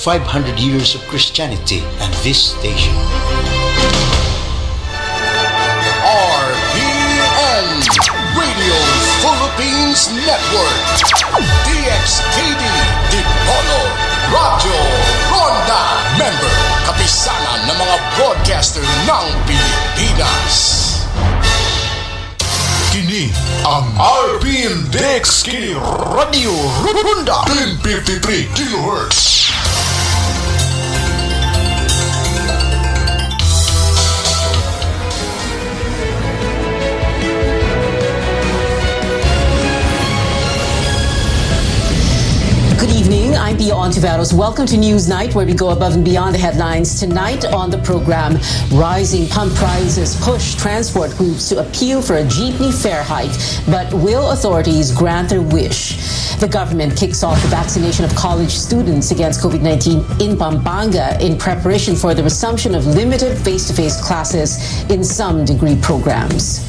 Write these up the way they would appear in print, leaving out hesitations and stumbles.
500 years of Christianity and this station. RPN Radio Philippines Network, DXKD, Dipolog, Radyo Ronda, member, kapisanan ng mga broadcaster ng Pilipinas. Kini ang RPN DXKD Radio Ronda 1053 kHz. Good evening, I'm Pia Ontiveros. Welcome to News Night, where we go above and beyond the headlines. Tonight on the program, rising pump prices push transport groups to appeal for a jeepney fare hike, but will authorities grant their wish? The government kicks off the vaccination of college students against COVID-19 in Pampanga in preparation for the resumption of limited face-to-face classes in some degree programs.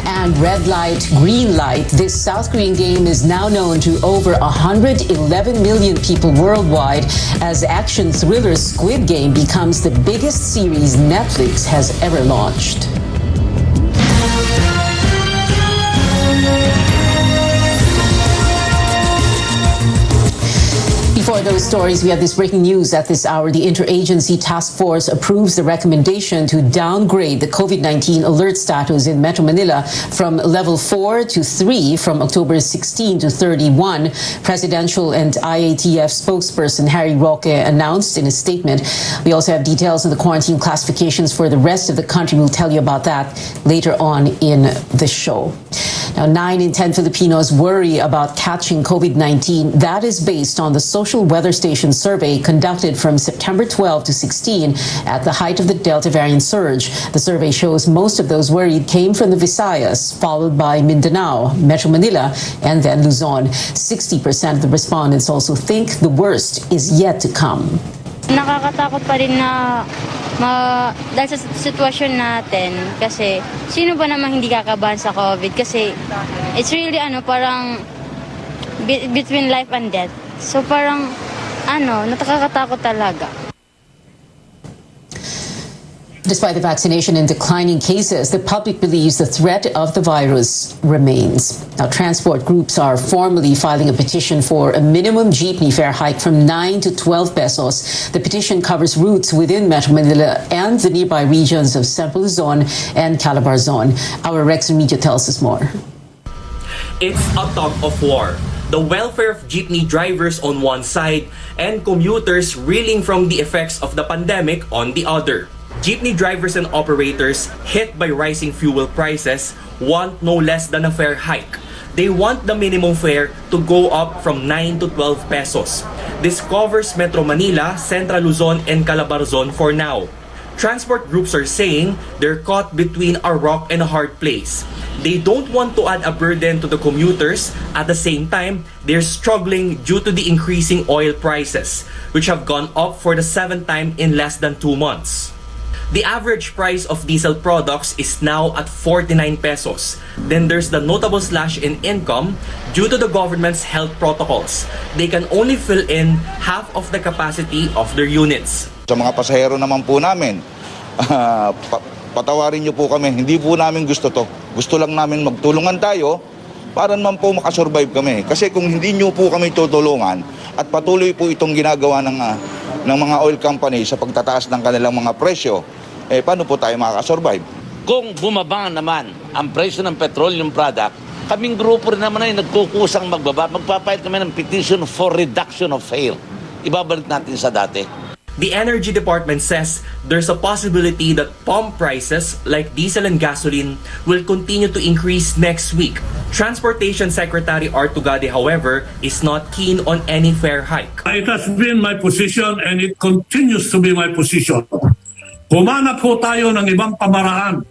And red light, green light, this South Korean game is now known to over 111 million people worldwide as action thriller Squid Game becomes the biggest series Netflix has ever launched. Before those stories, we have this breaking news at this hour. The Interagency Task Force approves the recommendation to downgrade the COVID-19 alert status in Metro Manila from level 4 to 3 from October 16 to 31. Presidential and IATF spokesperson Harry Roque announced in a statement. We also have details of the quarantine classifications for the rest of the country. We'll tell you about that later on in the show. Now, 9 in 10 Filipinos worry about catching COVID-19. That is based on the Social Weather Station survey conducted from September 12 to 16 at the height of the Delta variant surge. The survey shows most of those worried came from the Visayas, followed by Mindanao, Metro Manila, and then Luzon. 60% of the respondents also think the worst is yet to come. Nakakatakot pa rin na dahil sa sitwasyon natin kasi sino ba namang hindi kakabahan sa COVID kasi it's really parang between life and death. So parang nakakatakot talaga. Despite the vaccination and declining cases, the public believes the threat of the virus remains. Now, transport groups are formally filing a petition for a minimum jeepney fare hike from 9 to 12 pesos. The petition covers routes within Metro Manila and the nearby regions of Central Luzon and Calabarzon. Our Rex Media tells us more. It's a tug of war. The welfare of jeepney drivers on one side and commuters reeling from the effects of the pandemic on the other. Jeepney drivers and operators hit by rising fuel prices want no less than a fare hike. They want the minimum fare to go up from 9 to 12 pesos. This covers Metro Manila, Central Luzon, and Calabarzon for now. Transport groups are saying they're caught between a rock and a hard place. They don't want to add a burden to the commuters. At the same time, they're struggling due to the increasing oil prices, which have gone up for the 7th time in less than 2 months. The average price of diesel products is now at 49 pesos. Then there's the notable slash in income due to the government's health protocols. They can only fill in half of the capacity of their units. Sa mga pasahero naman po namin, patawarin niyo po kami. Hindi po namin gusto to. Gusto lang namin magtulungan tayo para naman po makasurvive kami. Kasi kung hindi niyo po kami tutulungan at patuloy po itong ginagawa ng mga oil company sa pagtataas ng kanilang mga presyo, paano po tayo makakasurvive? Kung bumaba naman ang presyo ng petroleum product, kaming grupo rin naman ay nagkukusang magbaba. Magpapahit kami ng petition for reduction of fare. Ibabalik natin sa dati. The Energy Department says there's a possibility that pump prices like diesel and gasoline will continue to increase next week. Transportation Secretary Artugade, however, is not keen on any fare hike. It has been my position and it continues to be my position. Humanap po tayo ng ibang pamaraan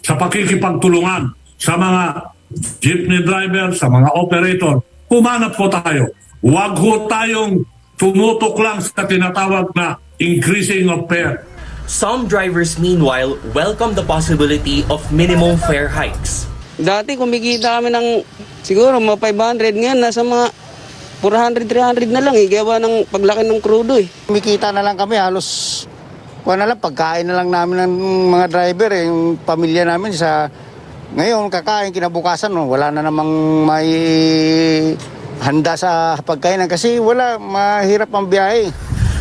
sa pakikipagtulungan sa mga jeepney driver, sa mga operator. Humanap po tayo. Huwag ho tayong tumutok lang sa tinatawag na increasing of fare. Some drivers, meanwhile, welcome the possibility of minimum fare hikes. Dati kumikita kami ng siguro mga 500, ngayon nasa mga 400, 300 na lang gawa ng paglaki ng krudo Kumikita na lang kami, halos pagkain na lang namin ng mga driver yung pamilya namin ngayon kakain kinabukasan wala na namang may handa sa pagkainan kasi mahirap ang biyahe.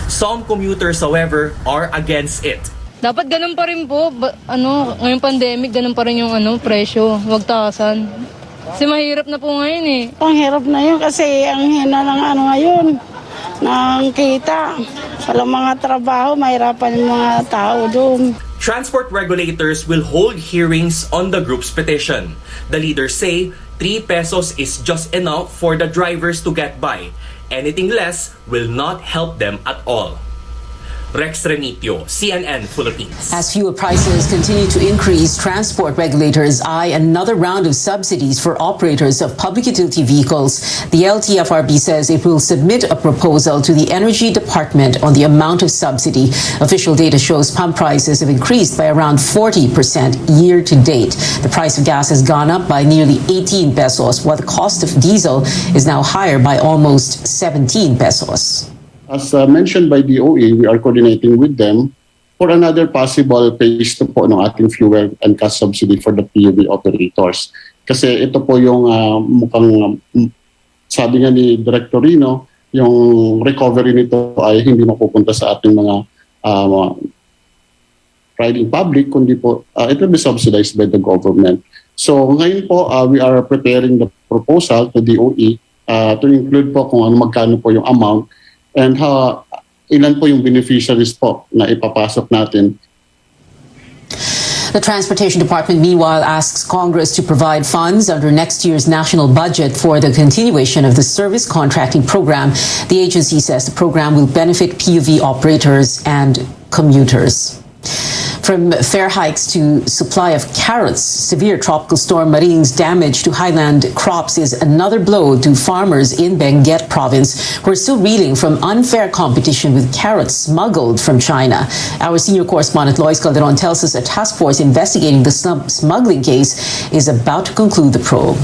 Some commuters, however, are against it. Dapat ganun pa rin po, ngayong pandemic, ganun pa rin yung presyo, wag taasan. Kasi mahirap na po ngayon Ang hirap na yun kasi ang hina ng ngayon, ng kita. Walang mga trabaho, mahirapan yung mga tao doon. Transport regulators will hold hearings on the group's petition. The leaders say 3 pesos is just enough for the drivers to get by. Anything less will not help them at all. Rex Remitio, CNN Philippines. As fuel prices continue to increase, transport regulators eye another round of subsidies for operators of public utility vehicles. The LTFRB says it will submit a proposal to the Energy Department on the amount of subsidy. Official data shows pump prices have increased by around 40% year to date. The price of gas has gone up by nearly 18 pesos, while the cost of diesel is now higher by almost 17 pesos. As mentioned by DOE, we are coordinating with them for another possible phase 2 po ng ating fuel and gas subsidy for the PUV operators. Kasi ito po yung mukhang, sabi nga ni Director Rino, yung recovery nito ay hindi mapupunta sa ating mga riding public, kundi po it will be subsidized by the government. So ngayon po, we are preparing the proposal to DOE to include po kung magkano po yung amount and ilan po yung beneficiaries po na ipapasok natin. The Transportation Department, meanwhile, asks Congress to provide funds under next year's national budget for the continuation of the service contracting program. The agency says the program will benefit PUV operators and commuters. From fare hikes to supply of carrots, severe tropical storm Maring's damage to highland crops is another blow to farmers in Benguet province who are still reeling from unfair competition with carrots smuggled from China. Our senior correspondent Lois Calderon tells us a task force investigating the smuggling case is about to conclude the probe.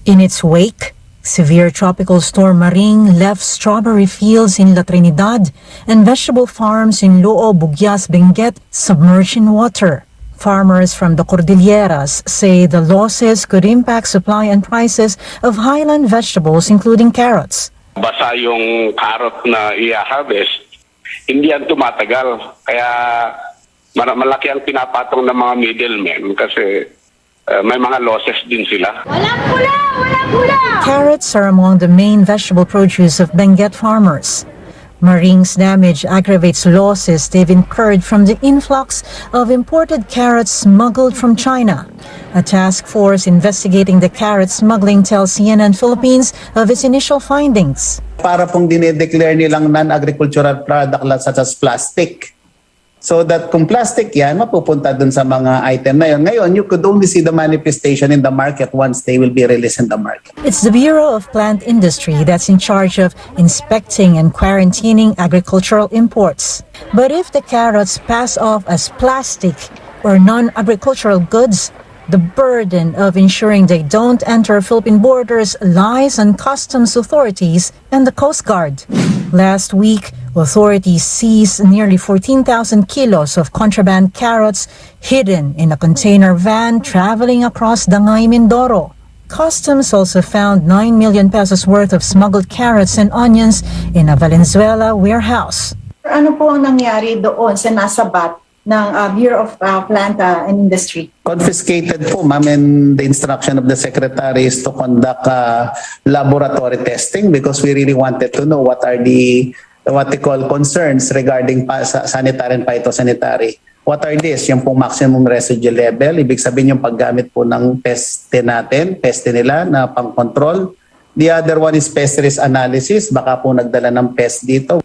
In its wake, severe tropical storm Maring left strawberry fields in La Trinidad and vegetable farms in Loo, Bugyas, Benguet submerged in water. Farmers from the Cordilleras say the losses could impact supply and prices of highland vegetables including carrots. Basa yung carrot na i-harvest, hindi yan tumatagal. Kaya malaki ang pinapatong ng mga middlemen kasi may mga losses din sila. Walang pula! Walang pula! Carrots are among the main vegetable produce of Benguet farmers. Maring's damage aggravates losses they've incurred from the influx of imported carrots smuggled from China. A task force investigating the carrot smuggling tells CNN Philippines of its initial findings. Para pong dinedeclare nilang non-agricultural product such as plastic. So that kung plastic yan, mapupunta dun sa mga item na yun. Ngayon, you could only see the manifestation in the market once they will be released in the market. It's the Bureau of Plant Industry that's in charge of inspecting and quarantining agricultural imports. But if the carrots pass off as plastic or non-agricultural goods, the burden of ensuring they don't enter Philippine borders lies on customs authorities and the Coast Guard. Last week, authorities seized nearly 14,000 kilos of contraband carrots hidden in a container van traveling across Dangay, Mindoro. Customs also found 9 million pesos worth of smuggled carrots and onions in a Valenzuela warehouse. Ano po ang nangyari doon sa nasabat ng Bureau of Plant and Industry? Confiscated po, ma'am, and the instruction of the secretary is to conduct laboratory testing because we really wanted to know what they call concerns regarding sanitary and phytosanitary. What are these? Yung pong maximum residue level, ibig sabihin yung paggamit po ng peste nila na pang-control. The other one is pest risk analysis, baka po nagdala ng pest dito.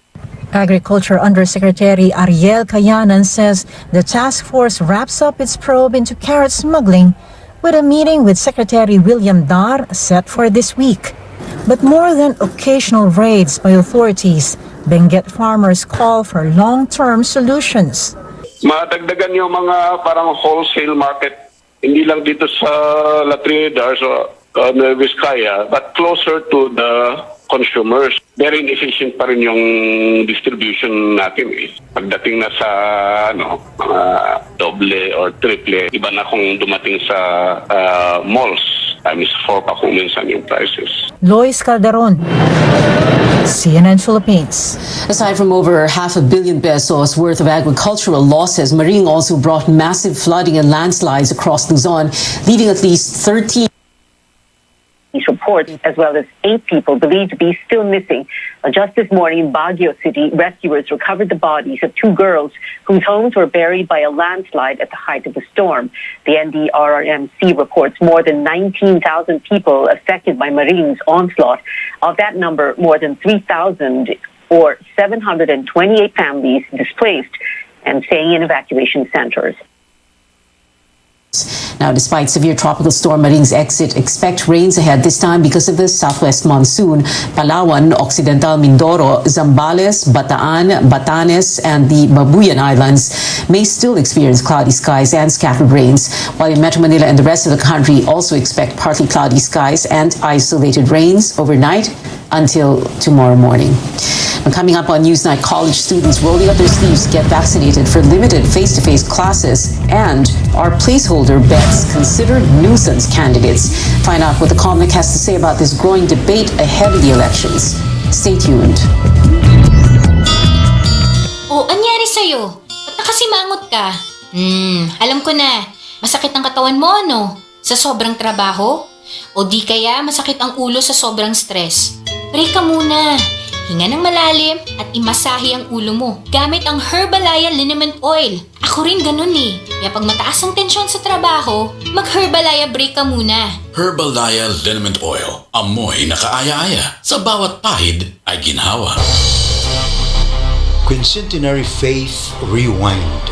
Agriculture Undersecretary Ariel Cayanan says the task force wraps up its probe into carrot smuggling with a meeting with Secretary William Dar set for this week. But more than occasional raids by authorities, Benguet farmers call for long-term solutions. Madagdagan yung mga parang wholesale market Hindi lang dito sa La Trinidad, Nueva Vizcaya, but closer to the consumers. Very inefficient pa rin yung distribution natin eh. Pagdating na sa mga doble or triple, iba na kung dumating sa malls. Times 4 pa kung minsan yung prices. Lois Calderon, CNN Philippines. Aside from over $500 million pesos worth of agricultural losses, Maring also brought massive flooding and landslides across Luzon, leaving at least 13 reports, as well as 8 people believed to be still missing. Just this morning in Baguio City, rescuers recovered the bodies of 2 girls whose homes were buried by a landslide at the height of the storm. The NDRRMC reports more than 19,000 people affected by Maring's onslaught. Of that number, more than 3,000 or 728 families displaced and staying in evacuation centers. Now, despite severe tropical storm Maring's exit, expect rains ahead this time because of the southwest monsoon. Palawan, Occidental Mindoro, Zambales, Bataan, Batanes, and the Babuyan Islands may still experience cloudy skies and scattered rains, while in Metro Manila and the rest of the country also expect partly cloudy skies and isolated rains overnight until tomorrow morning. And coming up on Newsnight, college students rolling up their sleeves to get vaccinated for limited face-to-face classes, and are placeholder bets considered nuisance candidates? Find out what the Comelec has to say about this growing debate ahead of the elections. Stay tuned. Oh, anyari sa'yo? Ba't nakasimangot ka? Alam ko na. Masakit ang katawan mo, ano? Sa sobrang trabaho? O di kaya masakit ang ulo sa sobrang stress? Break ka muna. Hinga ng malalim at imasahe ang ulo mo gamit ang Herbalaya Liniment Oil. Ako rin ganun eh. Kaya pag mataas ang tensyon sa trabaho, mag-Herbalaya break ka muna. Herbalaya Liniment Oil. Amoy na kaaya-aya. Sa bawat pahid ay ginhawa. Quincentenary Faith Rewind.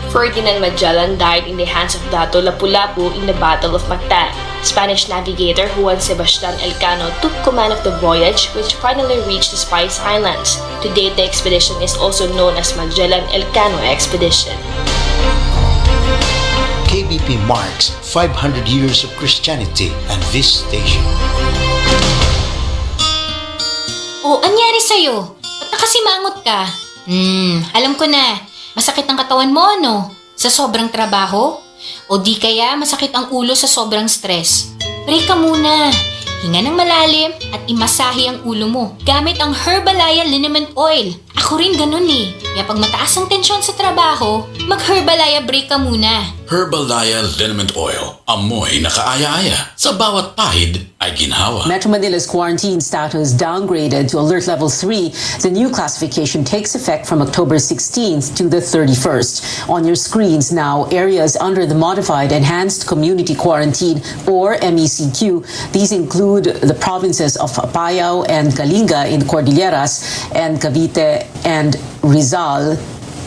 Ferdinand Magellan died in the hands of Dato Lapu-Lapu in the Battle of Mactan. Spanish navigator Juan Sebastian Elcano took command of the voyage, which finally reached the Spice Islands. To date, the expedition is also known as Magellan-Elcano Expedition. KBP marks 500 years of Christianity and this station. Oh, anyari sa'yo? Ba't nakasimangot ka? Alam ko na. Masakit ang katawan mo, ano? Sa sobrang trabaho? O di kaya masakit ang ulo sa sobrang stress? Break ka muna. Hinga ng malalim at imasahe ang ulo mo gamit ang Herbalaya Liniment Oil. Ako rin ganun eh. Kaya pag mataas ang tensyon sa trabaho, mag-Herbalaya break ka muna. Herbalaya Liniment Oil. Amoy na kaaya-aya. Sa bawat pahid ay ginhawa. Metro Manila's quarantine status downgraded to Alert Level 3. The new classification takes effect from October 16th to the 31st. On your screens now, areas under the Modified Enhanced Community Quarantine or MECQ. These include the provinces of Apayao and Kalinga in Cordilleras and Cavite and Rizal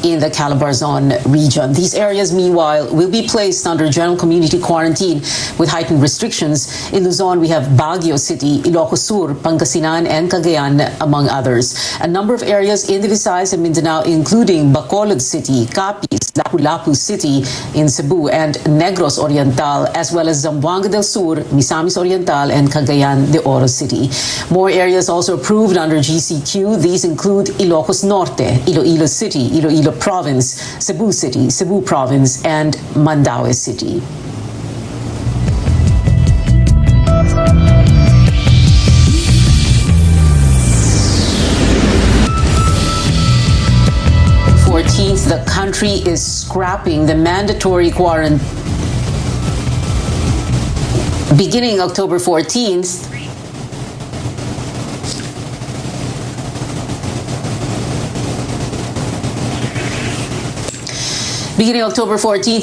in the Calabarzon region. These areas, meanwhile, will be placed under general community quarantine with heightened restrictions. In Luzon, we have Baguio City, Ilocos Sur, Pangasinan, and Cagayan, among others. A number of areas in the Visayas and Mindanao, including Bacolod City, Capiz, Lapu-Lapu City in Cebu, and Negros Oriental, as well as Zamboanga del Sur, Misamis Oriental, and Cagayan de Oro City. More areas also approved under GCQ. These include Ilocos Norte, Iloilo City, Iloilo Province, Cebu City, Cebu Province, and Mandaue City. The country is scrapping the mandatory quarantine. Beginning October 14th,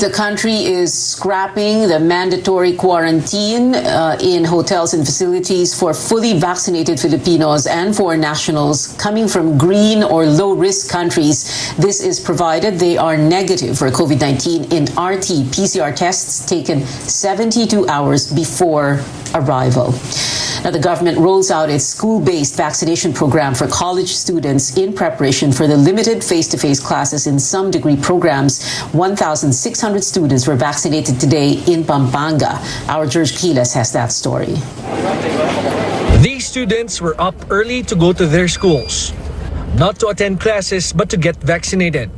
the country is scrapping the mandatory quarantine in hotels and facilities for fully vaccinated Filipinos and foreign nationals coming from green or low-risk countries. This is provided they are negative for COVID-19 in RT-PCR tests taken 72 hours before arrival. Now, the government rolls out its school-based vaccination program for college students in preparation for the limited face-to-face classes in some degree programs. 1,600 students were vaccinated today in Pampanga. Our George Quiles has that story. These students were up early to go to their schools, not to attend classes but to get vaccinated.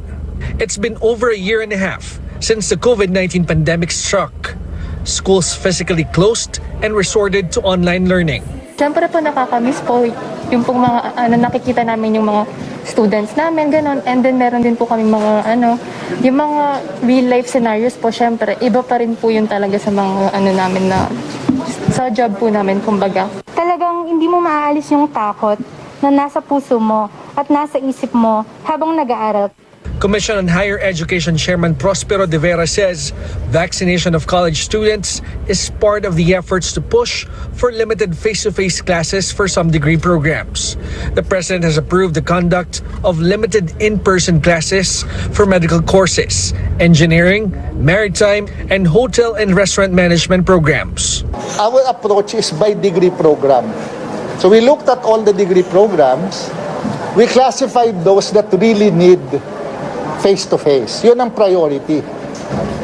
It's been over a year and a half since the COVID-19 pandemic struck. Schools physically closed and resorted to online learning. Siyempre po nakakamiss po yung pong mga nakikita namin yung mga students namin, ganon. And then meron din po kami mga yung mga real life scenarios po, siyempre iba pa rin po yun talaga sa mga namin na sa job po namin, kumbaga. Talagang hindi mo maaalis yung takot na nasa puso mo at nasa isip mo habang nag-aaral. Commission on Higher Education Chairman Prospero de Vera says vaccination of college students is part of the efforts to push for limited face-to-face classes for some degree programs. The President has approved the conduct of limited in-person classes for medical courses, engineering, maritime, and hotel and restaurant management programs. Our approach is by degree program. So we looked at all the degree programs. We classified those that really need face-to-face. Yun ang priority.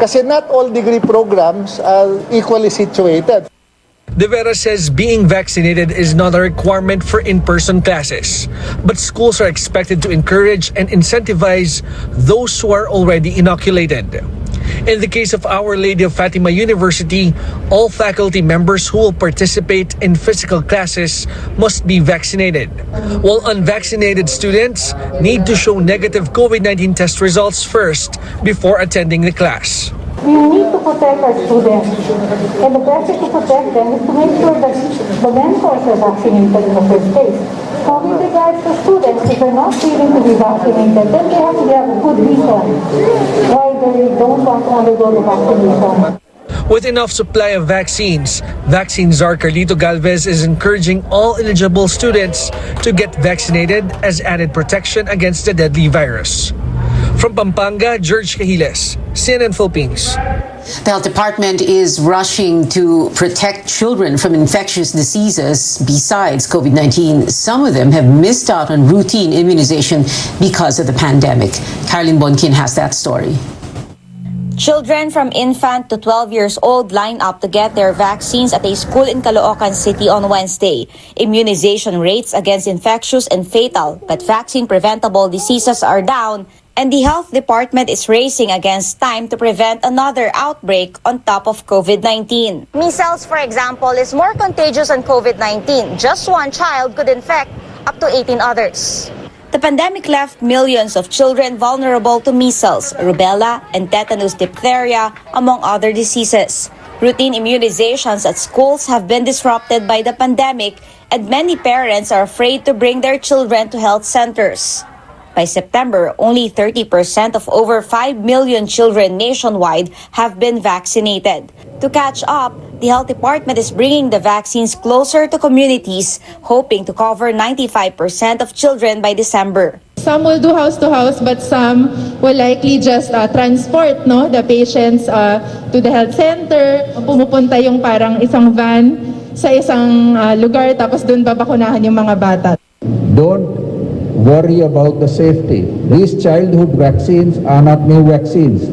Kasi not all degree programs are equally situated. De Vera says being vaccinated is not a requirement for in-person classes, but schools are expected to encourage and incentivize those who are already inoculated. In the case of Our Lady of Fatima University, all faculty members who will participate in physical classes must be vaccinated, while unvaccinated students need to show negative COVID-19 test results first before attending the class. We need to protect our students. And the best way to protect them is to make sure that the mentors are vaccinated in the first place. So with regards to students, if they're not willing to be vaccinated, then they have to have a good reason why they don't want to undergo the vaccination. With enough supply of vaccines, Vaccine Czar Carlito Galvez is encouraging all eligible students to get vaccinated as added protection against the deadly virus. From Pampanga, George Cahiles, CNN Philippines. The health department is rushing to protect children from infectious diseases besides COVID-19. Some of them have missed out on routine immunization because of the pandemic. Caroline Bonkin has that story. Children from infant to 12 years old line up to get their vaccines at a school in Caloocan City on Wednesday. Immunization rates against infectious and fatal but vaccine-preventable diseases are down, and the health department is racing against time to prevent another outbreak on top of COVID-19. Measles, for example, is more contagious than COVID-19. Just one child could infect up to 18 others. The pandemic left millions of children vulnerable to measles, rubella, and tetanus diphtheria, among other diseases. Routine immunizations at schools have been disrupted by the pandemic, and many parents are afraid to bring their children to health centers. By September, only 30% of over 5 million children nationwide have been vaccinated. To catch up, the health department is bringing the vaccines closer to communities, hoping to cover 95% of children by December. Some will do house to house, but some will likely just transport the patients to the health center. Pumupunta yung parang isang van sa isang lugar, tapos doon babakunahan yung mga bata. Don't worry about the safety. These childhood vaccines are not new vaccines.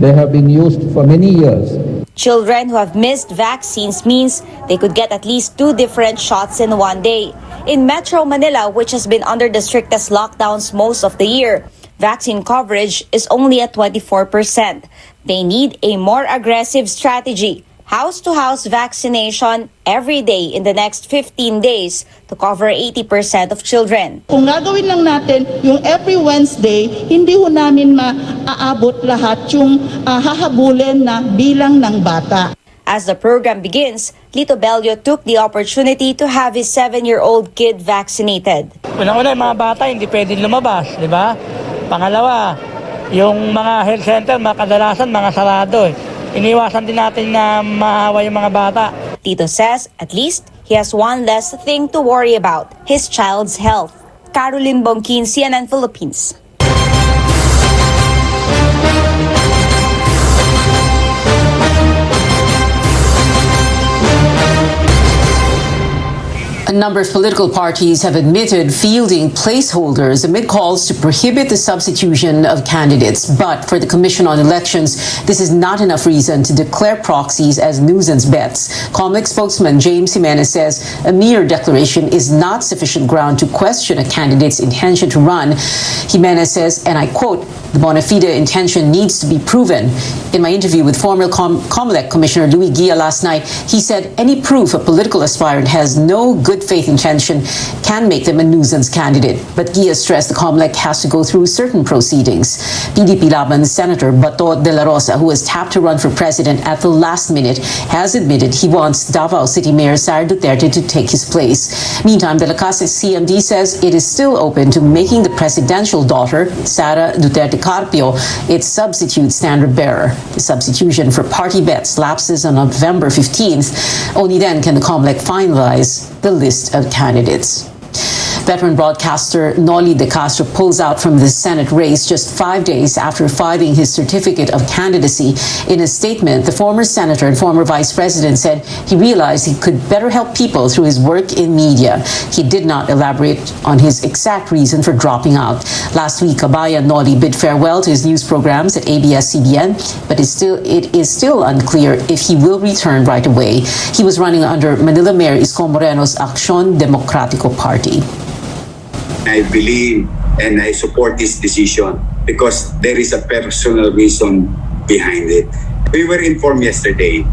They have been used for many years. Children who have missed vaccines means they could get at least 2 different shots in one day. In Metro Manila, which has been under the strictest lockdowns most of the year, vaccine coverage is only at 24%. They need a more aggressive strategy. House-to-house vaccination every day in the next 15 days to cover 80% of children. Kung gagawin lang natin yung every Wednesday, hindi ho namin maaabot lahat yung hahabulin na bilang ng bata. As the program begins, Lito Bello took the opportunity to have his 7-year-old kid vaccinated. Una-una, yung mga bata hindi pwedeng lumabas, di ba? Pangalawa, yung mga health center, kadalasan mga sarado. Iniwasan din natin na mahawa yung mga bata. Tito says at least he has one less thing to worry about, his child's health. Caroline Bonkin, CNN Philippines. A number of political parties have admitted fielding placeholders amid calls to prohibit the substitution of candidates. But for the Commission on Elections, this is not enough reason to declare proxies as nuisance bets. COMELEC spokesman James Jimenez says a mere declaration is not sufficient ground to question a candidate's intention to run. Jimenez says, and I quote, "The bona fide intention needs to be proven." In my interview with former COMELEC Commissioner Louis Guia last night, he said any proof a political aspirant has no good faith intention can make them a nuisance candidate. But Guia stressed the COMELEC has to go through certain proceedings. PDP Laban Senator Bato de la Rosa, who was tapped to run for president at the last minute, has admitted he wants Davao City Mayor Sara Duterte to take his place. Meantime, the Lakas CMD says it is still open to making the presidential daughter, Sara Duterte Carpio, its substitute standard bearer. The substitution for party bets lapses on November 15th. Only then can the COMELEC finalize the list of candidates. Veteran broadcaster Noli De Castro pulls out from the Senate race just 5 days after filing his certificate of candidacy. In a statement, the former senator and former vice president said he realized he could better help people through his work in media. He did not elaborate on his exact reason for dropping out. Last week, Kabayan Noli bid farewell to his news programs at ABS-CBN, but it is still unclear if he will return right away. He was running under Manila Mayor Isko Moreno's Acción Democrático party. I believe and I support this decision because there is a personal reason behind it. We were informed yesterday.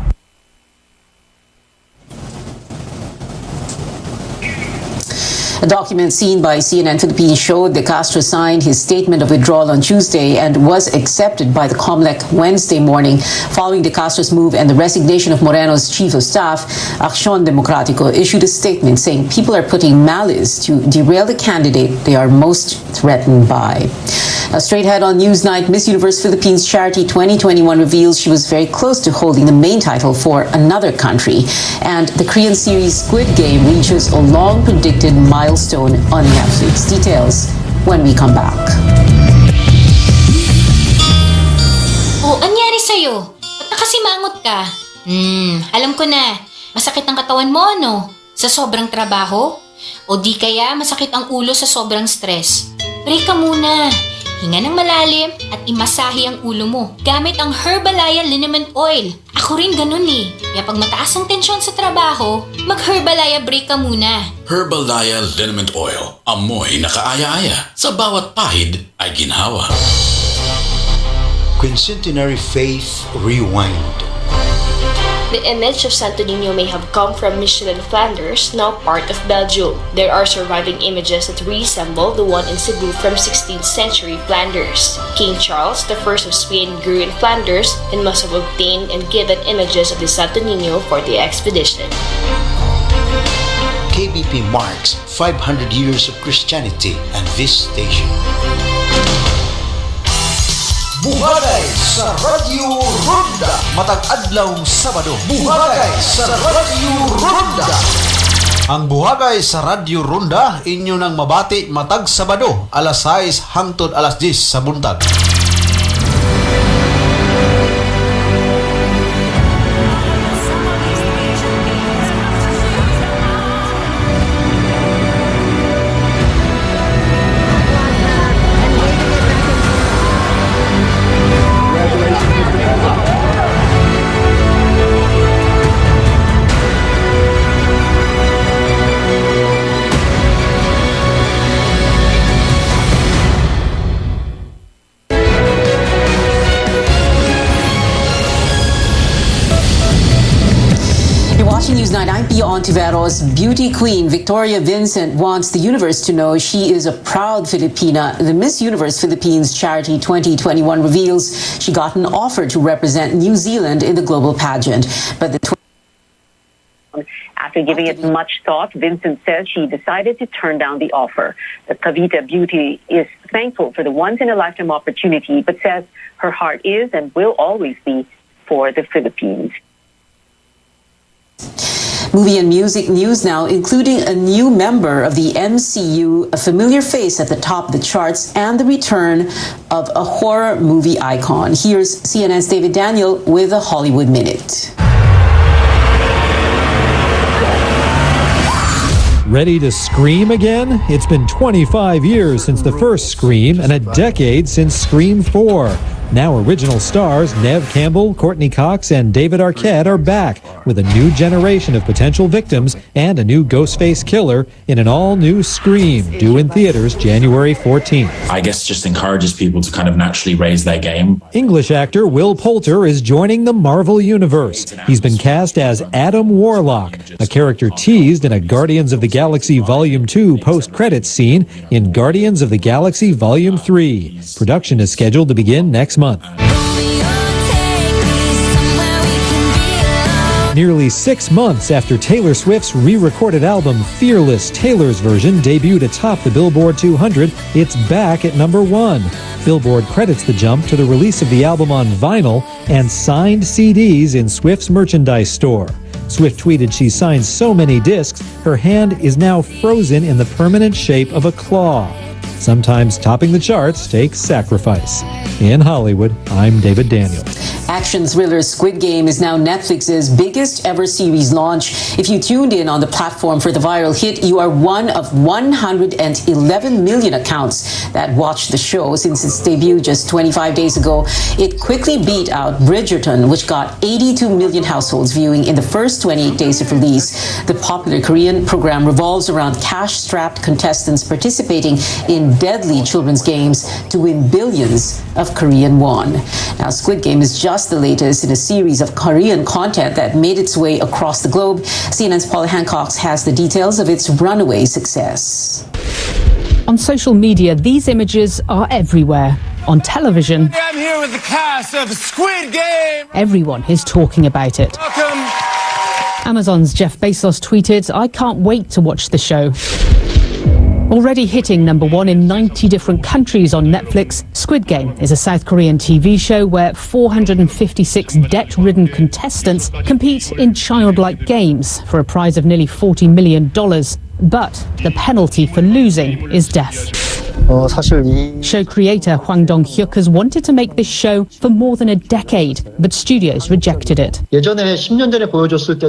A document seen by CNN Philippines showed De Castro signed his statement of withdrawal on Tuesday and was accepted by the COMELEC Wednesday morning. Following De Castro's move and the resignation of Moreno's chief of staff, Acción Democrático issued a statement saying people are putting malice to derail the candidate they are most threatened by. Now, straight ahead on Newsnight, Miss Universe Philippines Charity 2021 reveals she was very close to holding the main title for another country. And the Korean series Squid Game reaches a long-predicted milestone on Netflix. Details when we come back. Oh, anyari sa'yo? Ba't nakasimangot ka? Alam ko na. Masakit ang katawan mo, ano? Sa sobrang trabaho? O di kaya masakit ang ulo sa sobrang stress? Break ka muna. Hinga ng malalim at imasahe ang ulo mo gamit ang Herbalaya Liniment Oil. Ako rin ganun eh. Kaya pag mataas ang tensyon sa trabaho, mag-Herbalaya break ka muna. Herbalaya Liniment Oil. Amoy na kaaya-aya. Sa bawat pahid ay ginhawa. Quincentenary Faith Rewind. The image of Santo Niño may have come from Michelin Flanders, now part of Belgium. There are surviving images that resemble the one in Cebu from 16th century Flanders. King Charles I of Spain grew in Flanders and must have obtained and given images of the Santo Niño for the expedition. KBP marks 500 years of Christianity and this station. Buhagay sa Radyo Ronda. Matag adlaw Sabado. Buhagay sa Radyo Ronda. Ang Buhagay sa Radyo Ronda inyo nang mabati matag Sabado alas 6 hangtod alas 10 sa buntag. Newsnight, I'm Pia Ontiveros. Beauty queen Victoria Vincent wants the universe to know she is a proud Filipina. The Miss Universe Philippines Charity 2021 reveals she got an offer to represent New Zealand in the global pageant. But After giving it much thought, Vincent says she decided to turn down the offer. The Cavite beauty is thankful for the once-in-a-lifetime opportunity, but says her heart is and will always be for the Philippines. Movie and music news now, including a new member of the MCU, a familiar face at the top of the charts, and the return of a horror movie icon. Here's CNN's David Daniel with a Hollywood Minute. Ready to scream again? It's been 25 years since the first Scream and a decade since Scream 4. Now original stars Neve Campbell, Courtney Cox, and David Arquette are back with a new generation of potential victims and a new Ghostface killer in an all-new Scream, due in theaters January 14th. I guess just encourages people to kind of naturally raise their game. English actor Will Poulter is joining the Marvel Universe. He's been cast as Adam Warlock, a character teased in a Guardians of the Galaxy Volume 2 post-credits scene in Guardians of the Galaxy Volume 3. Production is scheduled to begin next month. Nearly 6 months after Taylor Swift's re-recorded album Fearless, Taylor's version debuted atop the Billboard 200, it's back at number 1. Billboard credits the jump to the release of the album on vinyl and signed CDs in Swift's merchandise store. Swift tweeted she signed so many discs, her hand is now frozen in the permanent shape of a claw. Sometimes topping the charts takes sacrifice. In Hollywood, I'm David Daniel. Action thriller Squid Game is now Netflix's biggest ever series launch. If you tuned in on the platform for the viral hit, you are one of 111 million accounts that watched the show since its debut just 25 days ago. It quickly beat out Bridgerton, which got 82 million households viewing in the first 28 days of release. The popular Korean program revolves around cash-strapped contestants participating in deadly children's games to win billions of Korean won. Now, Squid Game is just the latest in a series of Korean content that made its way across the globe. CNN's Paula Hancock has the details of its runaway success. On social media, these images are everywhere. On television, I'm here with the cast of Squid Game. Everyone is talking about it. Welcome. Amazon's Jeff Bezos tweeted, "I can't wait to watch the show." Already hitting number 1 in 90 different countries on Netflix, Squid Game is a South Korean TV show where 456 debt-ridden contestants compete in childlike games for a prize of nearly $40 million. But the penalty for losing is death. Show creator Hwang Dong-hyuk has wanted to make this show for more than a decade, but studios rejected it.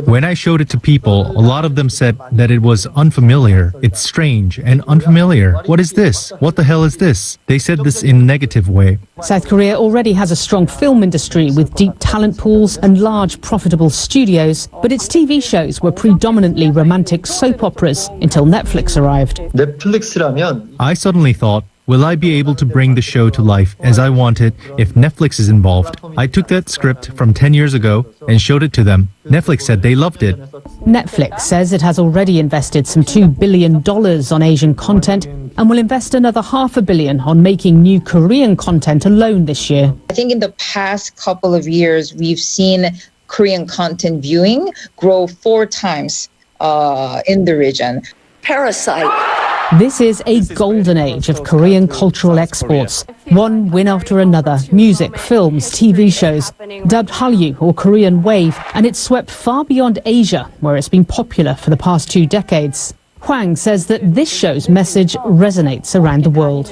When I showed it to people, a lot of them said that it was unfamiliar, it's strange and unfamiliar. What is this? What the hell is this? They said this in a negative way. South Korea already has a strong film industry with deep talent pools and large profitable studios, but its TV shows were predominantly romantic soap operas until Netflix arrived. I suddenly thought, will I be able to bring the show to life as I wanted if Netflix is involved? I took that script from 10 years ago and showed it to them. Netflix said they loved it. Netflix says it has already invested some $2 billion on Asian content and will invest another $500 million on making new Korean content alone this year. I think in the past couple of years, we've seen Korean content viewing grow 4 times in the region. Parasite. This is a golden age of Korean cultural exports. One win after another, music, films, TV shows, dubbed Hallyu or Korean Wave, and it's swept far beyond Asia, where it's been popular for the past 2 decades. Hwang says that this show's message resonates around the world.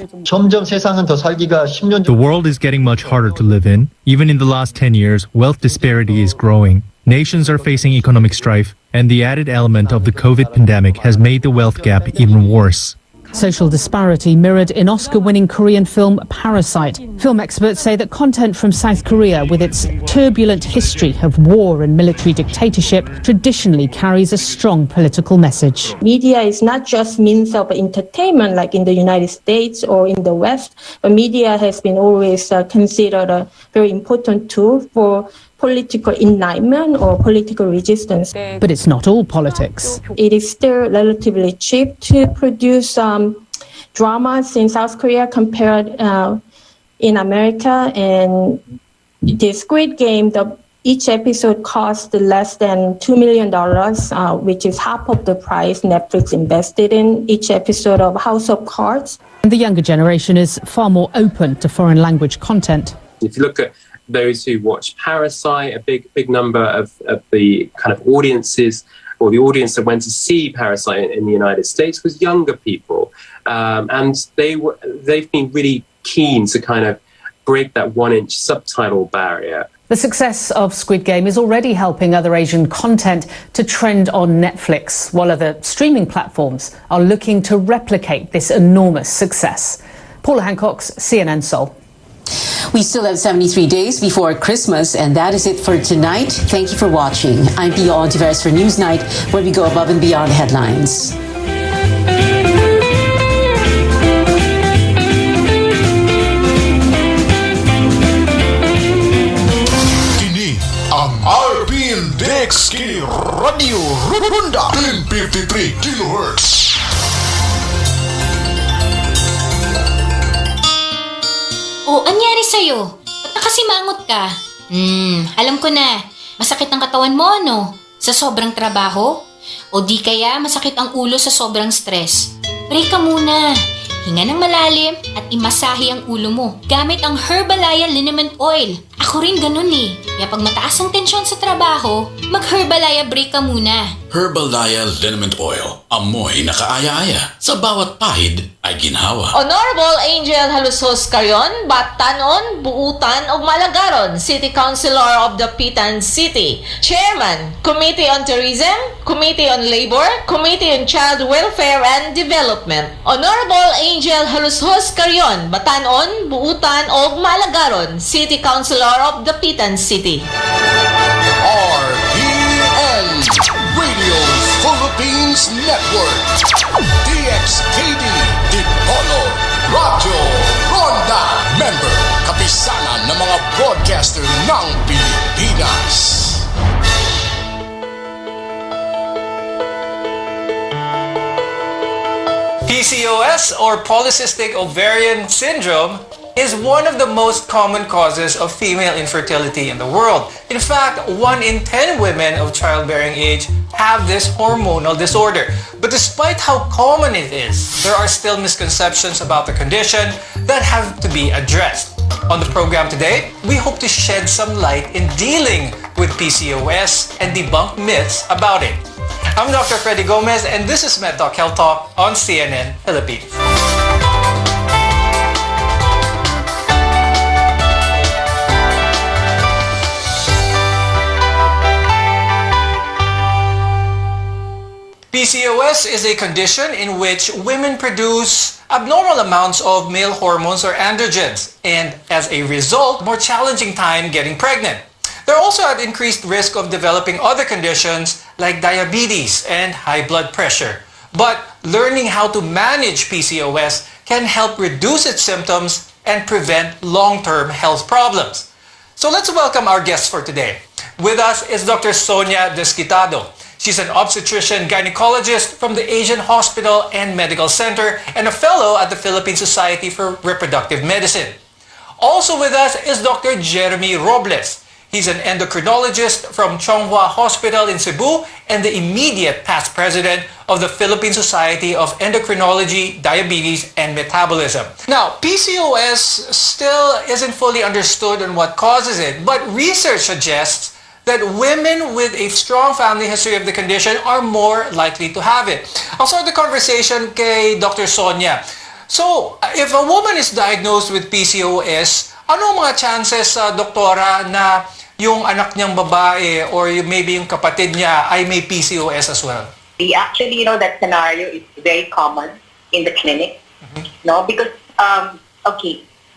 The world is getting much harder to live in. Even in the last 10 years, wealth disparity is growing. Nations are facing economic strife, and the added element of the COVID pandemic has made the wealth gap even worse. Social disparity mirrored in Oscar-winning Korean film Parasite. Film experts say that content from South Korea, with its turbulent history of war and military dictatorship, traditionally carries a strong political message. Media is not just means of entertainment like in the United States or in the West, but media has been always considered a very important tool for political enlightenment or political resistance. But it's not all politics. It is still relatively cheap to produce dramas in South Korea compared in America. And the Squid Game, each episode cost less than $2 million, which is half of the price Netflix invested in each episode of House of Cards. And the younger generation is far more open to foreign language content. If you look at those who watch Parasite, a big number of the kind of audiences, or the audience that went to see Parasite in the United States was younger people, and they've been really keen to kind of break that 1-inch subtitle barrier. The success of Squid Game is already helping other Asian content to trend on Netflix, while other streaming platforms are looking to replicate this enormous success. Paula Hancock's CNN Seoul. We still have 73 days before Christmas, and that is it for tonight. Thank you for watching. I'm Pia Ontiveros for Newsnight, where we go above and beyond the headlines. Kini ang RPN DXKD Radio Runda 1053 kHz. Oh, anyari sa'yo? Ba't nakasimangot ka? Alam ko na. Masakit ang katawan mo, ano? Sa sobrang trabaho? O di kaya masakit ang ulo sa sobrang stress? Break ka muna. Hinga ng malalim at imasahe ang ulo mo gamit ang Herbalaya Liniment Oil. Ako rin ganun eh. Kaya pag mataas ang tensyon sa trabaho, mag-Herbalaya break ka muna. Herbalaya Liniment Oil. Amoy nakaaya-aya. Sa bawat pahid ay ginhawa. Honorable Angel Halusos Carion, Batanon, Buutan of Malagaron, City Councilor of the Pitan City, Chairman, Committee on Tourism, Committee on Labor, Committee on Child Welfare and Development. Honorable Angel Halusos Carion, Batanon, Buutan of Malagaron, City Councilor of the Pitan City. RPN Radio Philippines Network. DXKD Dipolog Radio Ronda. Member, kapisanan ng mga broadcaster ng Pilipinas. PCOS, or polycystic ovarian syndrome, is one of the most common causes of female infertility in the world. In fact, 1 in 10 women of childbearing age have this hormonal disorder. But despite how common it is, there are still misconceptions about the condition that have to be addressed. On the program today, we hope to shed some light in dealing with PCOS and debunk myths about it. I'm Dr. Freddy Gomez, and this is MEDTALK Health Talk on CNN Philippines. PCOS is a condition in which women produce abnormal amounts of male hormones or androgens, and as a result, more challenging time getting pregnant. They're also at increased risk of developing other conditions like diabetes and high blood pressure. But learning how to manage PCOS can help reduce its symptoms and prevent long-term health problems. So let's welcome our guest for today. With us is Dr. Sonia Desquitado. She's an obstetrician-gynecologist from the Asian Hospital and Medical Center and a fellow at the Philippine Society for Reproductive Medicine. Also with us is Dr. Jeremy Robles. He's an endocrinologist from Chonghua Hospital in Cebu and the immediate past president of the Philippine Society of Endocrinology, Diabetes, and Metabolism. Now, PCOS still isn't fully understood on what causes it, but research suggests that women with a strong family history of the condition are more likely to have it. I'll start the conversation kay Dr. Sonia. So, if a woman is diagnosed with PCOS, ano ang mga chances, doktora, na yung anak niyang babae or maybe yung kapatid niya ay may PCOS as well? Actually, that scenario is very common in the clinic, no? Because,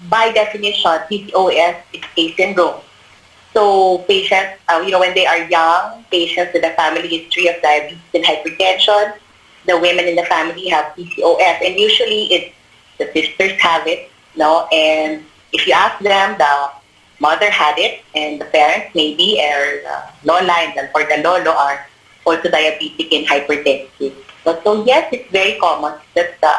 by definition, PCOS is a syndrome. So patients, when they are young, patients with a family history of diabetes and hypertension, the women in the family have PCOS, and usually the sisters have it, no? And if you ask them, the mother had it, and the parents maybe, or the lola or the lolo are also diabetic and hypertensive. So yes, it's very common that the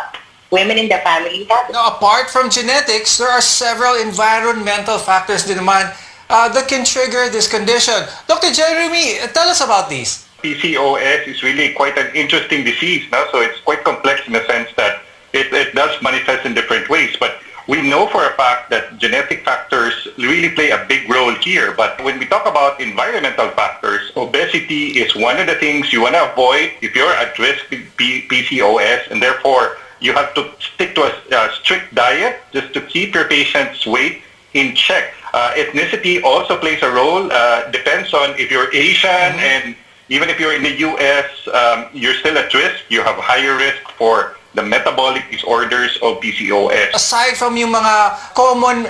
women in the family have it. Now, apart from genetics, there are several environmental factors din naman that can trigger this condition. Dr. Jeremy, tell us about these. PCOS is really quite an interesting disease, no? So it's quite complex in the sense that it does manifest in different ways. But we know for a fact that genetic factors really play a big role here. But when we talk about environmental factors, obesity is one of the things you want to avoid if you're at risk with PCOS, and therefore you have to stick to a strict diet just to keep your patient's weight in check. Ethnicity also plays a role. Depends on if you're Asian, and even if you're in the U.S., you're still at risk. You have higher risk for the metabolic disorders of PCOS. Aside from yung mga common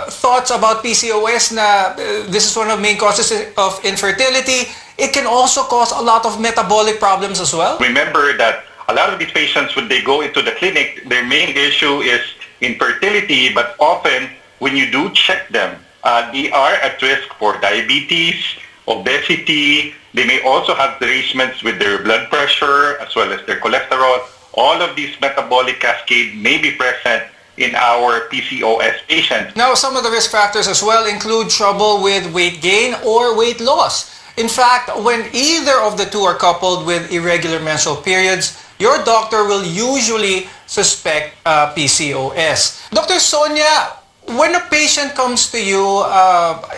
thoughts about PCOS na this is one of the main causes of infertility, it can also cause a lot of metabolic problems as well. Remember that a lot of these patients, when they go into the clinic, their main issue is infertility, but often when you do check them, they are at risk for diabetes, obesity. They may also have derangement with their blood pressure as well as their cholesterol. All of these metabolic cascade may be present in our PCOS patients. Now, some of the risk factors as well include trouble with weight gain or weight loss. In fact, when either of the two are coupled with irregular menstrual periods, your doctor will usually suspect PCOS. Dr. Sonia, when a patient comes to you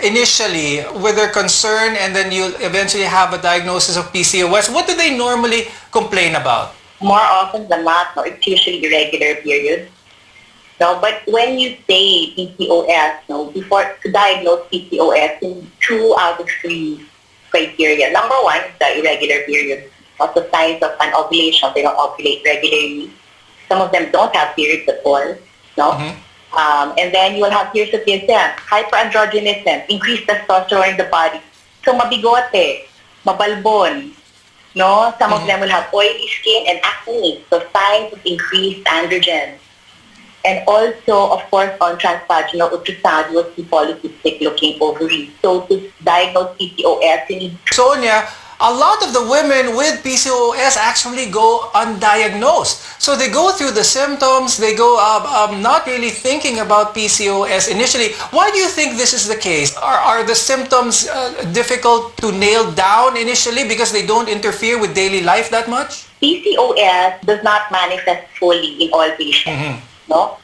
initially with their concern and then you eventually have a diagnosis of PCOS, what do they normally complain about? More often than not, no, it's usually irregular periods. No, but when you say PCOS, no, before to diagnose PCOS, in 2 out of 3 criteria. Number 1 is the irregular period. Also signs of an ovulation, they don't ovulate regularly. Some of them don't have periods at all. No. And then you will have hirsutism, hyperandrogenism, increased testosterone in the body. So mabigote, mabalbon. No, some of them will have oily skin and acne, so signs of increased androgens. And also, of course, on transvaginal ultrasound, you will see polycystic-looking ovaries. So to diagnose PCOS, you need... Sonia, a lot of the women with PCOS actually go undiagnosed. So they go through the symptoms, they go not really thinking about PCOS initially. Why do you think this is the case? Are the symptoms difficult to nail down initially because they don't interfere with daily life that much? PCOS does not manifest fully in all patients. No?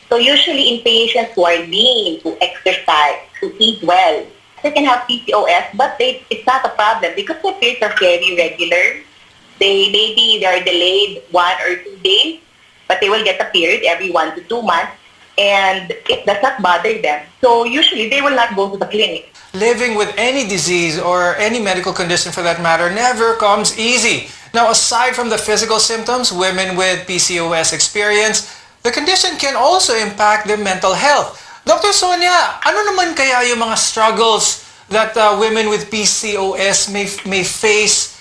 So usually in patients who are lean, who exercise, who eat well, they can have PCOS, but it's not a problem because their periods are very regular. They are delayed 1 or 2 days, but they will get a period every 1 to 2 months, and it does not bother them. So usually they will not go to the clinic. Living with any disease or any medical condition for that matter never comes easy. Now, aside from the physical symptoms women with PCOS experience, the condition can also impact their mental health. Dr. Sonia, ano naman kaya yung mga struggles that women with PCOS may face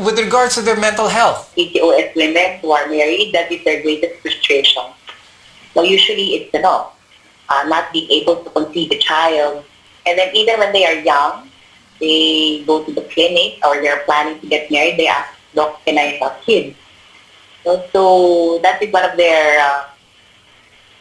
with regards to their mental health? PCOS women who are married, that is their greatest frustration. So usually it's not being able to conceive a child. And then even when they are young, they go to the clinic or they're planning to get married, they ask, Doc, can I have kids? So that is one of their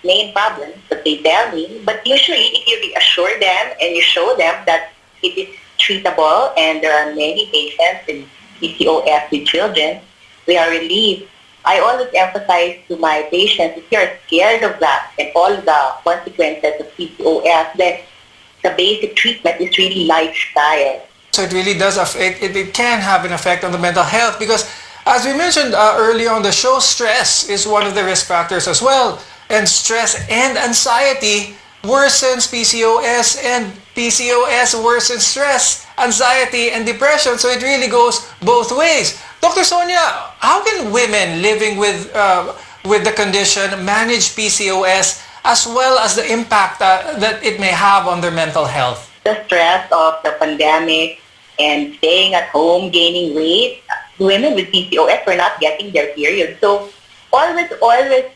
main problems that they tell me. But usually if you reassure them and you show them that it is treatable and there are many patients in PCOS with children, they are relieved. I always emphasize to my patients, if you're scared of that and all the consequences of PCOS, then the basic treatment is really lifestyle. So it really does affect, it can have an effect on the mental health because as we mentioned earlier on the show, stress is one of the risk factors as well. And stress and anxiety worsens PCOS, and PCOS worsens stress, anxiety, and depression. So it really goes both ways. Dr. Sonia, how can women living with the condition manage PCOS as well as the impact that it may have on their mental health? The stress of the pandemic and staying at home, gaining weight, women with PCOS were not getting their period. So always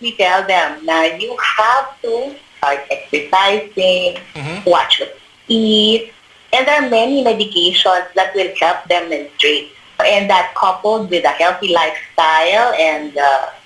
we tell them, now you have to start exercising, watch what you eat, and there are many medications that will help them menstruate. And that coupled with a healthy lifestyle and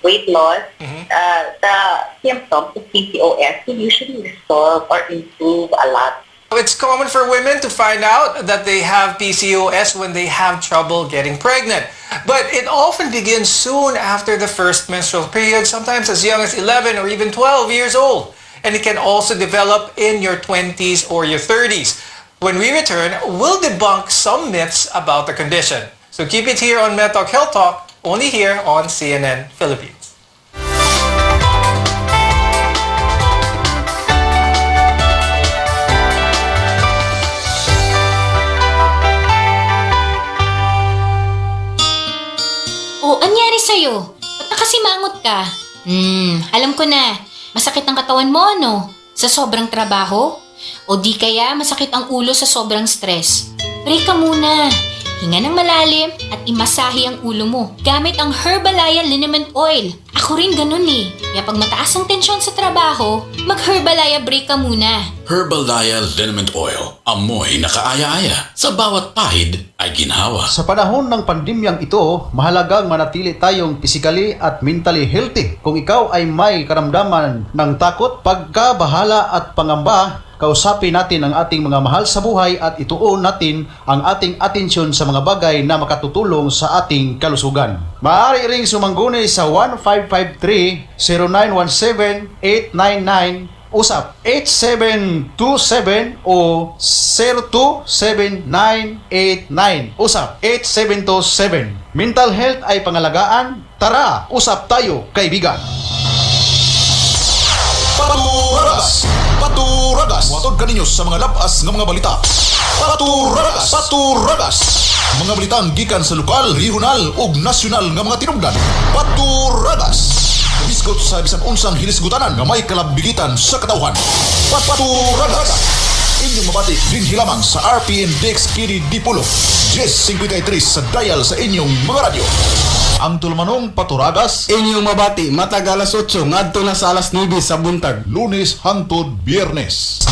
weight loss, the symptoms of PCOS will usually resolve or improve a lot. It's common for women to find out that they have PCOS when they have trouble getting pregnant. But it often begins soon after the first menstrual period, sometimes as young as 11 or even 12 years old. And it can also develop in your 20s or your 30s. When we return, we'll debunk some myths about the condition. So keep it here on MEDTALK Health Talk, only here on CNN Philippines. anyari sa'yo? Ba't nakasimangot ka? Alam ko na. Masakit ang katawan mo, ano? Sa sobrang trabaho? O di kaya masakit ang ulo sa sobrang stress? Break ka muna. Hinga ng malalim at imasahe ang ulo mo gamit ang Herbalaya Liniment Oil. Ako rin ganun eh. Kaya pag mataas ang tensyon sa trabaho, mag-Herbalaya break ka muna. Herbalaya Liniment Oil. Amoy na kaaya-aya. Sa bawat pahid ay ginhawa. Sa panahon ng pandemyang ito, mahalagang manatili tayong physically at mentally healthy. Kung ikaw ay may karamdaman ng takot, pagkabahala at pangamba, kausapin natin ang ating mga mahal sa buhay at ituon natin ang ating atensyon sa mga bagay na makatutulong sa ating kalusugan. Maaari ring sumangguni sa 1553-0917-899 usap 8727 o 027989 usap 8727. Mental health ay pangalagaan. Tara, usap tayo, kaibigan. Paturagas! Paturagas! Watod kaninyo sa mga labas ng mga balita. Paturagas! Paturagas! Mga balitang gikan sa lokal, regional ug nasyonal nga mga tinubdan. Paturagas! Biskot sa bisan unsang hinisgutanan nga may kalabigitan sa katawhan. Paturagas! Inyong mabati din hilamang sa RPN DXKD Dipolog 1053 sa dial sa inyong mga radyo. Ang tulumanong Paturagas inyong mabati matag alas 8 ngadto na sa alas 9 sa buntag, Lunes hangtod Biyernes.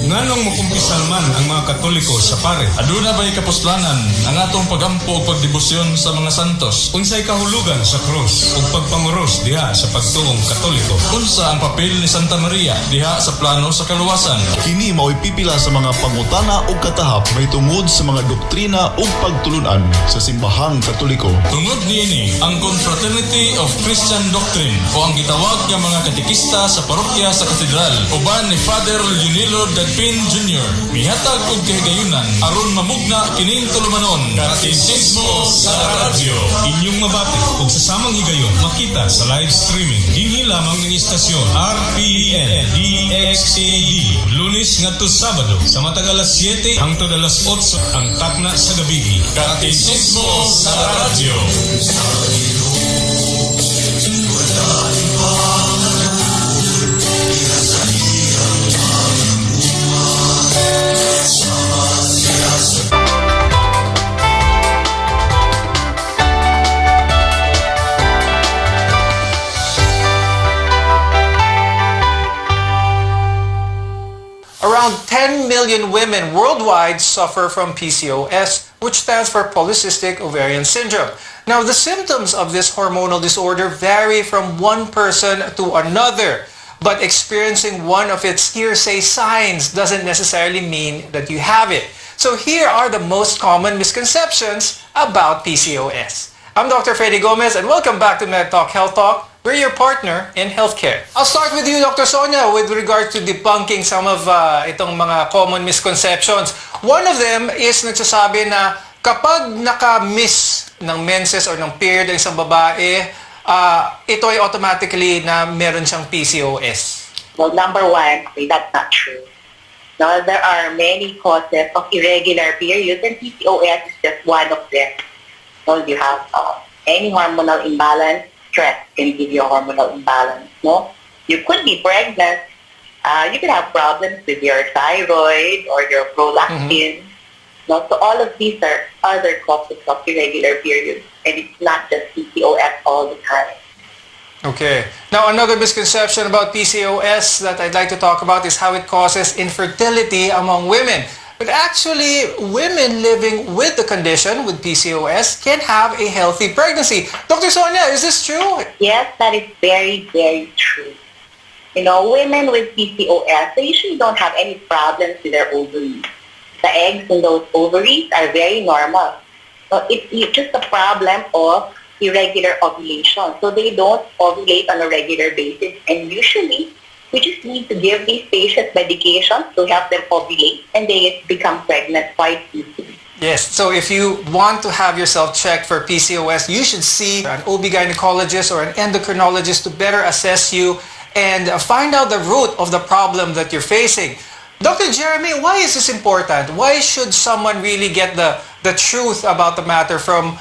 Nganong makumpisal man ang mga Katoliko sa pare? Aduna ba'y kapuslanan ang atong pagampo o pagdebosyon sa mga santos? Unsay kahulugan sa krus o pagpanguros diha sa pagtuong Katoliko? Unsa ang papel ni Santa Maria diha sa plano sa kaluwasan? Kini mao'y pipila sa mga pangutana o katahap may tungod sa mga doktrina o pagtulunan sa simbahang Katoliko. Tungod niini ang Confraternity of Christian Doctrine o ang gitawag nga mga katekista sa parokya sa katedral uban ni Father Leonilo Dagpin Jr. Mihatag og kahigayunan aron mamugna kining tulumanon. Katekismo sa radyo. Inyong mabati ug sa samang higayon makita sa live streaming dinhi lamang ng istasyon RPN DXKD Lunes ngadto Sabado sa matag alas 7 hangtod alas 8 ang takna sa gabi. Katekismo sa radyo. Around 10 million women worldwide suffer from PCOS, which stands for Polycystic Ovarian Syndrome. Now, the symptoms of this hormonal disorder vary from one person to another, but experiencing one of its hearsay signs doesn't necessarily mean that you have it. So here are the most common misconceptions about PCOS. I'm Dr. Freddy Gomez, and welcome back to MEDTALK Health Talk. We're your partner in healthcare. I'll start with you, Dr. Sonia, with regard to debunking some of itong mga common misconceptions. One of them is nagsasabi na kapag naka-miss ng menses or ng period ng isang babae, ito ay automatically na meron siyang PCOS. Well, number one, that's not true. Now, there are many causes of irregular periods, and PCOS is just one of them. So you have any hormonal imbalance. Stress can give you a hormonal imbalance, no? You could be pregnant. You could have problems with your thyroid or your prolactin. No? So all of these are other causes of irregular periods, and it's not just PCOS all the time. Okay. Now, another misconception about PCOS that I'd like to talk about is how it causes infertility among women. But actually, women living with the condition, with PCOS, can have a healthy pregnancy. Dr. Sonia, is this true? Yes, that is very, very true. You know, women with PCOS, they usually don't have any problems with their ovaries. The eggs in those ovaries are very normal. So it's just a problem of irregular ovulation. So they don't ovulate on a regular basis. And usually, We just need to give these patients medication to help them ovulate, and they become pregnant quite easily. Yes, so if you want to have yourself checked for PCOS, you should see an OB-gynecologist or an endocrinologist to better assess you and find out the root of the problem that you're facing. Dr. Jeremy, why is this important? Why should someone really get the truth about the matter from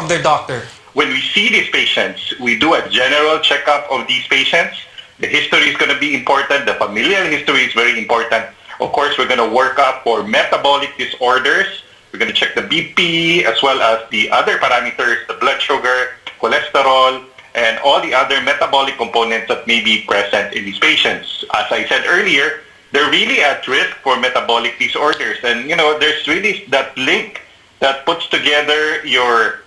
their doctor? When we see these patients, we do a general checkup of these patients. The history is going to be important. The familial history is very important. Of course, we're going to work up for metabolic disorders. We're going to check the BP as well as the other parameters, the blood sugar, cholesterol, and all the other metabolic components that may be present in these patients. As I said earlier, they're really at risk for metabolic disorders. And, there's really that link that puts together your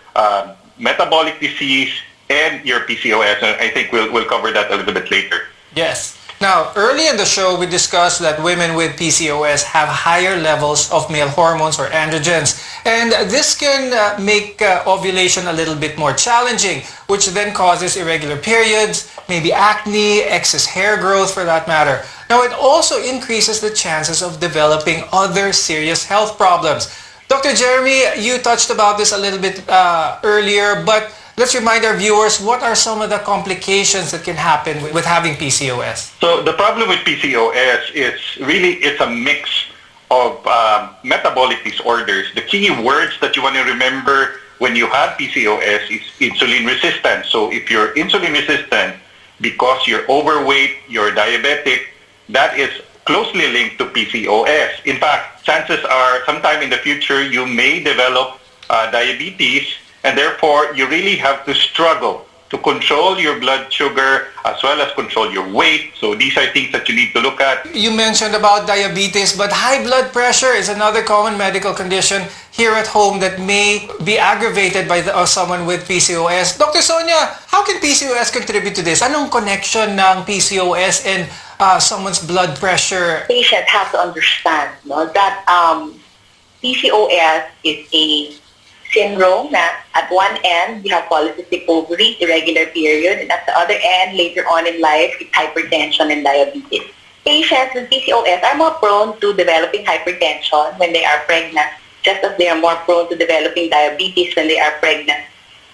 metabolic disease and your PCOS. And I think we'll cover that a little bit later. Yes. Now, early in the show, we discussed that women with PCOS have higher levels of male hormones or androgens. And this can make ovulation a little bit more challenging, which then causes irregular periods, maybe acne, excess hair growth for that matter. Now, it also increases the chances of developing other serious health problems. Dr. Jeremy, you touched about this a little bit earlier, but let's remind our viewers, what are some of the complications that can happen with having PCOS? So the problem with PCOS is really it's a mix of metabolic disorders. The key words that you want to remember when you have PCOS is insulin resistance. So if you're insulin resistant because you're overweight, you're diabetic, that is closely linked to PCOS. In fact, chances are sometime in the future you may develop diabetes, and therefore you really have to struggle to control your blood sugar as well as control your weight. So these are things that you need to look at. You mentioned about diabetes, but high blood pressure is another common medical condition here at home that may be aggravated by someone with PCOS. Dr. Sonia, how can PCOS contribute to this? Anong connection ng PCOS and someone's blood pressure? Patients have to understand that PCOS is a syndrome that at one end you have polycystic ovaries, irregular period, and at the other end, later on in life, it's hypertension and diabetes. Patients with PCOS are more prone to developing hypertension when they are pregnant, just as they are more prone to developing diabetes when they are pregnant.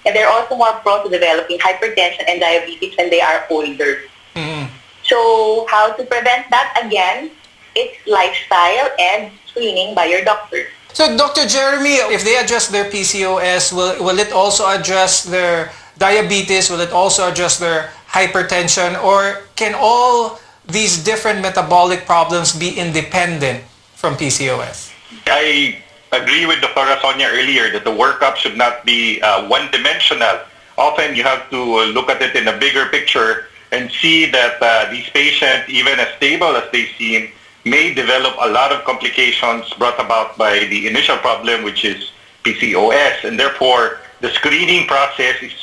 And they're also more prone to developing hypertension and diabetes when they are older. Mm-hmm. So how to prevent that? Again, it's lifestyle and screening by your doctor. So, Dr. Jeremy, if they address their PCOS, will it also address their diabetes? Will it also address their hypertension? Or can all these different metabolic problems be independent from PCOS? I agree with Dr. Sonia earlier that the workup should not be one-dimensional. Often you have to look at it in a bigger picture and see that these patients, even as stable as they seem, may develop a lot of complications brought about by the initial problem, which is PCOS. And therefore, the screening process is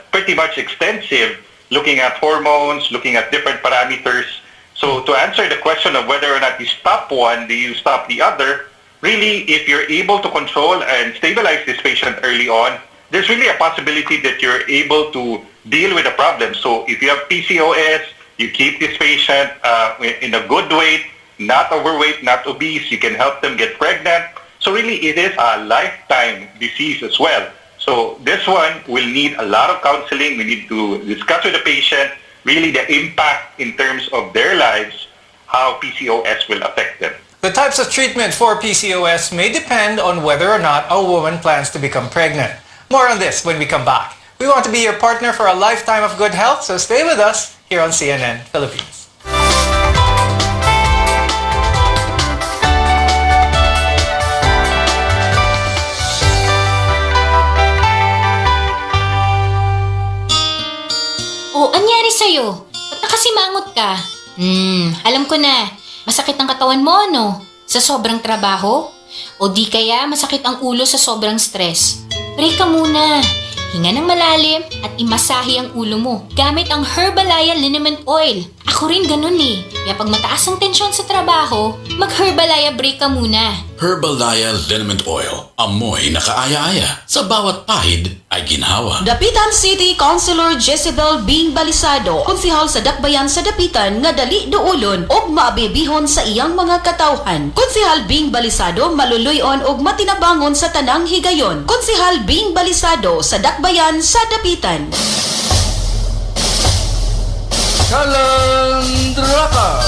pretty much extensive, looking at hormones, looking at different parameters. So to answer the question of whether or not you stop one, do you stop the other, really, if you're able to control and stabilize this patient early on, there's really a possibility that you're able to deal with the problem. So if you have PCOS, you keep this patient in a good weight, not overweight, not obese, you can help them get pregnant. So really it is a lifetime disease as well. So this one will need a lot of counseling. We need to discuss with the patient really the impact in terms of their lives, how PCOS will affect them. The types of treatment for PCOS may depend on whether or not a woman plans to become pregnant. More on this when we come back. We want to be your partner for a lifetime of good health, so stay with us here on CNN Philippines. Oh, anyari sa'yo? Ba't nakasimangot ka? Alam ko na. Masakit ang katawan mo, no? Sa sobrang trabaho? O di kaya masakit ang ulo sa sobrang stress? Break ka muna. Hinga ng malalim at imasahe ang ulo mo gamit ang Herbalaya Liniment Oil. Ako rin ganun eh. Kaya pag mataas ang tensyon sa trabaho, mag-Herbalaya break ka muna. Herbalaya Liniment Oil. Amoy na kaaya-aya. Sa bawat pahid ay ginhawa. Dapitan City Councilor Jezebel Bing Balisado, konsihal sa Dakbayan sa Dapitan nga dali duulon og maabibihon sa iyang mga katawhan. Konsihal Bing Balisado maluluyon og matinabangon sa tanang higayon. Konsihal Bing Balisado sa Dakbayan sa Dapitan. Kalandraka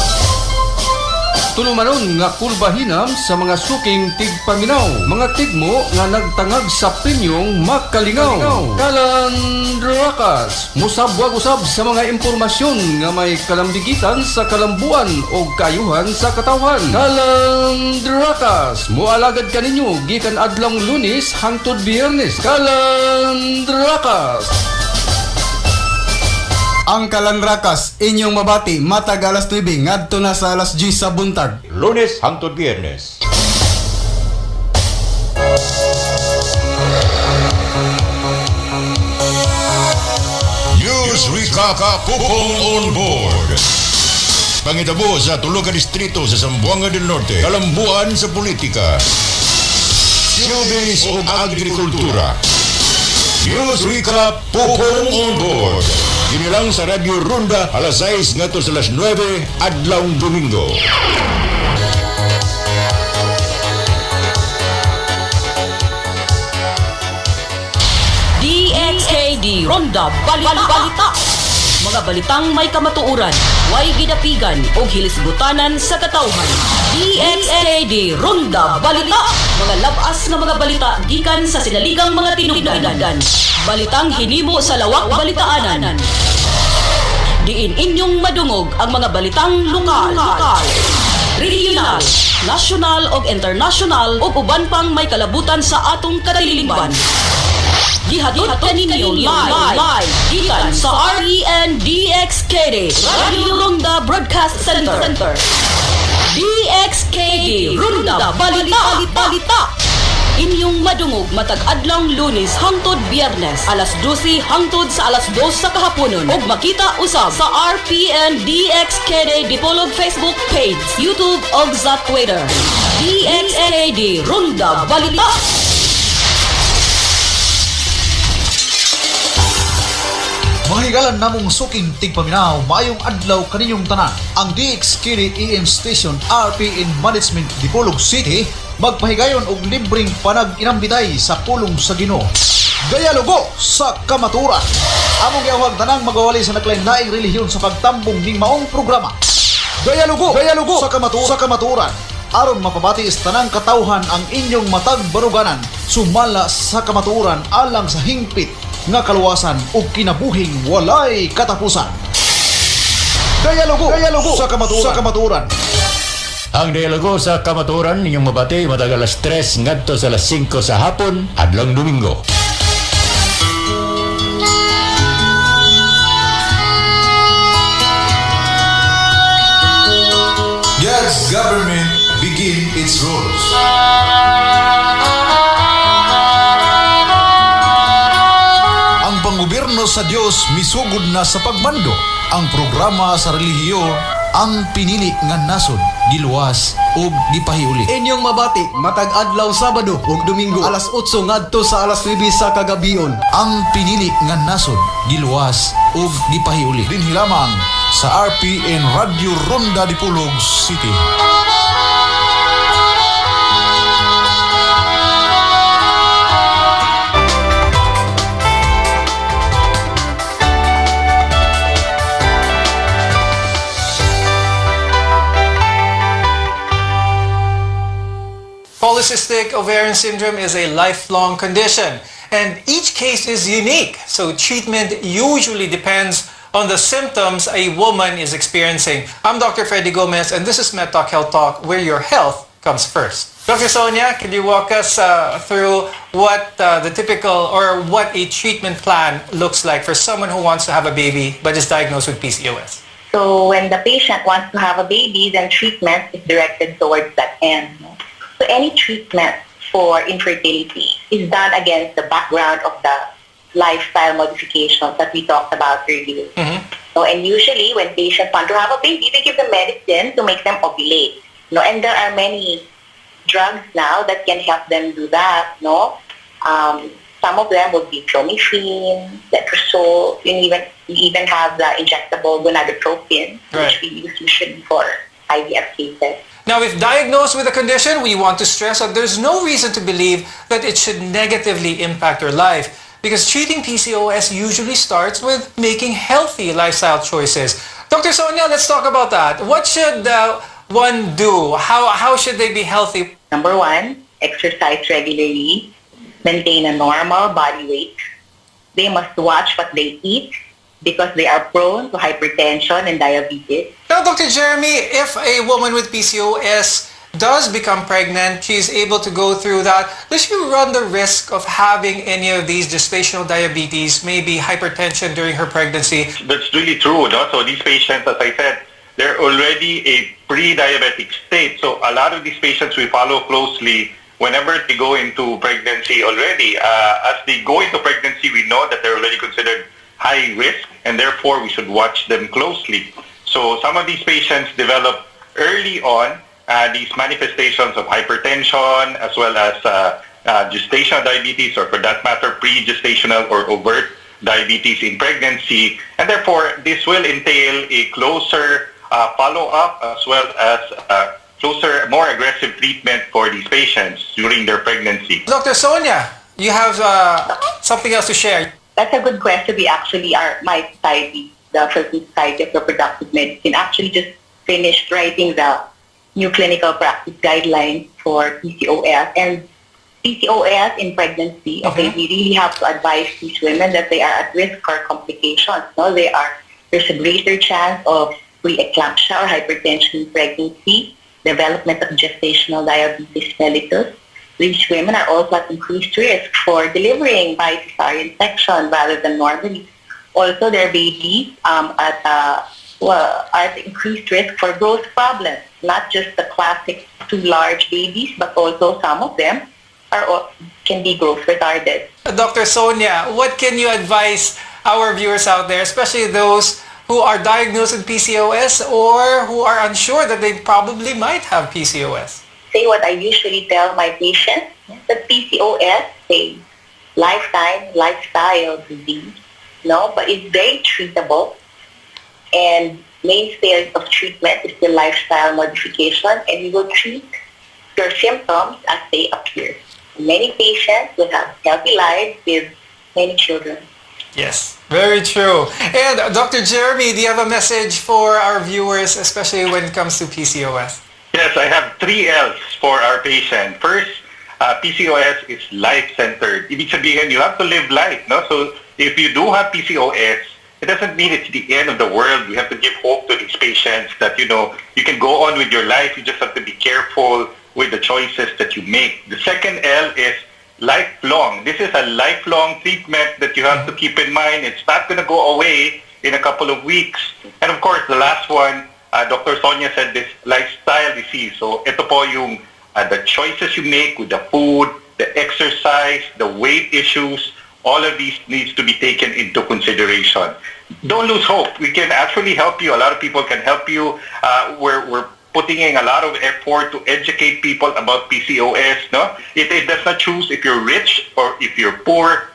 Tulumanon nga kulbahinam sa mga suking tigpaminaw, mga tigmo nga nagtangag sa premiong makalingaw. Kalandrakas musabwag-usab sa mga impormasyon nga may kalambigitan sa kalambuan o kayuhan sa katawhan. Kalandrakas mualagad kaninyo gikan adlong Lunes hangtod Biyernes. Kalandrakas Ang Kalandrakas inyong mabati matag alas 9 ngadto na sa alas 10 sa buntag. Lunes hangtod Biyernes. News Recap Pupong on board. Pangitabo sa tulo ka distrito sa Zamboanga del Norte, kalambuan sa politika, showbiz o agrikultura. News Recap Pupong on board. Inilang sa Radio Ronda alas 6 ngadto sa alas 9 adlawng Domingo. DXKD Ronda Balita. Mga balitang may kamatuuran, way gidapigan o hilisgutanan sa katawhan. DXKD Ronda Balita. Mga labas nga mga balita gikan sa sinaligang mga tinubdan. Balitang hinimo sa lawak balitaanan. Diin inyong madungog ang mga balitang lokal, regional, national o international o uban pang may kalabutan sa atong kadalilimban. Gihatod kaninyo live gikan sa RPN DXKD Radio Ronda Broadcast Center. DXKD Ronda Balita. Inyong madungog matag adlong Lunes hangtod Biyernes alas 12 hangtod sa alas 2 sa kahaponon ug makita usab sa RPN DXKD Dipolog Facebook page, YouTube ug sa Twitter. DXKD Ronda Balita. Mga higalan namong suking tigpaminaw, maayong adlaw kaninyong tanan. Ang DXKD AM Station RPN Management Dipolog City magpahigayon og libreng panag-inambitay sa pulong sa Ginoo. Dialogo sa kamaturan. Among giawhag tanang magawali sa naklain-laing relihiyon sa pagtambong ning maong programa. Dialogo sa kamaturan. Aron mapabati sa tanang katawhan ang inyong matag baruganan sumala sa kamaturan alang sa hingpit nga kaluwasan ug kinabuhing walay katapusan. Dialogo sa kamaturan. Ang dialogo sa kamaturan ninyong mabati matag alas 3 ngadto sa alas 5 sa hapon adlong Domingo. God's government begin its rules. Ang panggobyerno sa Dios misugod na sa pagmando. Ang programa sa relihiyon ang pinili nga nasod, giluwas ug gipahiuli. Inyong mabati matag adlaw Sabado ug Domingo alas 8 ngadto sa alas 9 sa kagabion. Ang pinili nga nasod, giluwas ug gipahiuli. Dinhi lamang sa RPN Radio Ronda Dipolog City. Polycystic ovarian syndrome is a lifelong condition, and each case is unique, so treatment usually depends on the symptoms a woman is experiencing. I'm Dr. Freddy Gomez, and this is MEDTALK Health Talk, where your health comes first. Dr. Sonia, can you walk us through what the typical or what a treatment plan looks like for someone who wants to have a baby but is diagnosed with PCOS? So when the patient wants to have a baby, then treatment is directed towards that end. So any treatment for infertility is done against the background of the lifestyle modifications that we talked about earlier. No, and usually when patients want to have a baby, they give them medicine to make them ovulate. No, and there are many drugs now that can help them do that. No, some of them would be clomiphene, letrozole. You even have the injectable gonadotropin, which we use usually for IVF cases. Now, if diagnosed with a condition, we want to stress that there's no reason to believe that it should negatively impact your life, because treating PCOS usually starts with making healthy lifestyle choices. Dr. Sonia, let's talk about that. What should one do? How should they be healthy? Number one, exercise regularly, maintain a normal body weight. They must watch what they eat because they are prone to hypertension and diabetes. Now, Dr. Jeremy, if a woman with PCOS does become pregnant, she's able to go through that, does she run the risk of having any of these gestational diabetes, maybe hypertension during her pregnancy? That's really true. No? So these patients, as I said, they're already a pre-diabetic state. So a lot of these patients we follow closely whenever they go into pregnancy already. As they go into pregnancy, we know that they're already considered high risk, and therefore we should watch them closely. So some of these patients develop early on these manifestations of hypertension as well as gestational diabetes, or for that matter, pre-gestational or overt diabetes in pregnancy. And therefore, this will entail a closer follow-up as well as closer, more aggressive treatment for these patients during their pregnancy. Dr. Sonia, you have something else to share. That's a good question. We actually my society, the Philippine Society of Reproductive Medicine, actually just finished writing the new clinical practice guidelines for PCOS. And PCOS in pregnancy, we really have to advise these women that they are at risk for complications. No, there's a greater chance of preeclampsia or hypertension in pregnancy, development of gestational diabetes mellitus. These women are also at increased risk for delivering by cesarean section rather than normally. Also, their babies are at increased risk for growth problems, not just the classic too large babies, but also some of them can be growth retarded. Dr. Sonia, what can you advise our viewers out there, especially those who are diagnosed with PCOS or who are unsure that they probably might have PCOS? Say what I usually tell my patients, that PCOS is a lifestyle disease, but it's very treatable, and mainstay of treatment is the lifestyle modification, and we will treat your symptoms as they appear. Many patients will have healthy lives with many children. Yes, very true. And Dr. Jeremy, do you have a message for our viewers, especially when it comes to PCOS? Yes, I have 3 L's for our patient. First, PCOS is life-centered. Ibig sabihin, you have to live life. No? So if you do have PCOS, it doesn't mean it's the end of the world. We have to give hope to these patients that, you can go on with your life. You just have to be careful with the choices that you make. The second L is lifelong. This is a lifelong treatment that you have to keep in mind. It's not going to go away in a couple of weeks. And of course, the last one, Dr. Sonia said this lifestyle disease. So ito po yung the choices you make with the food, the exercise, the weight issues, all of these needs to be taken into consideration. Don't lose hope. We can actually help you. A lot of people can help you. We're putting in a lot of effort to educate people about PCOS. No, it does not choose if you're rich or if you're poor.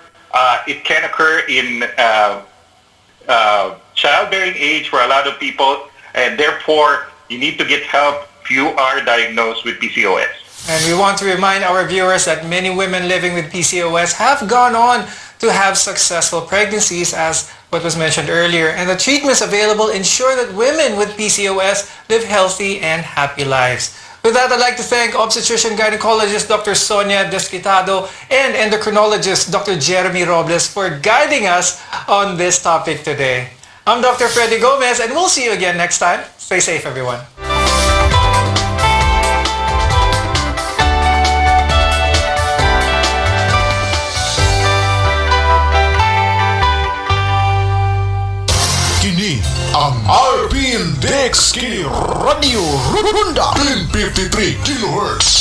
It can occur in childbearing age for a lot of people, and therefore you need to get help if you are diagnosed with PCOS. And we want to remind our viewers that many women living with PCOS have gone on to have successful pregnancies, as what was mentioned earlier. And the treatments available ensure that women with PCOS live healthy and happy lives. With that, I'd like to thank obstetrician gynecologist Dr. Sonia Desquitado and endocrinologist Dr. Jeremy Robles for guiding us on this topic today. I'm Dr. Freddy Gomez, and we'll see you again next time. Stay safe, everyone. Ang RPN DXKD Radio Ronda 1053 kHz.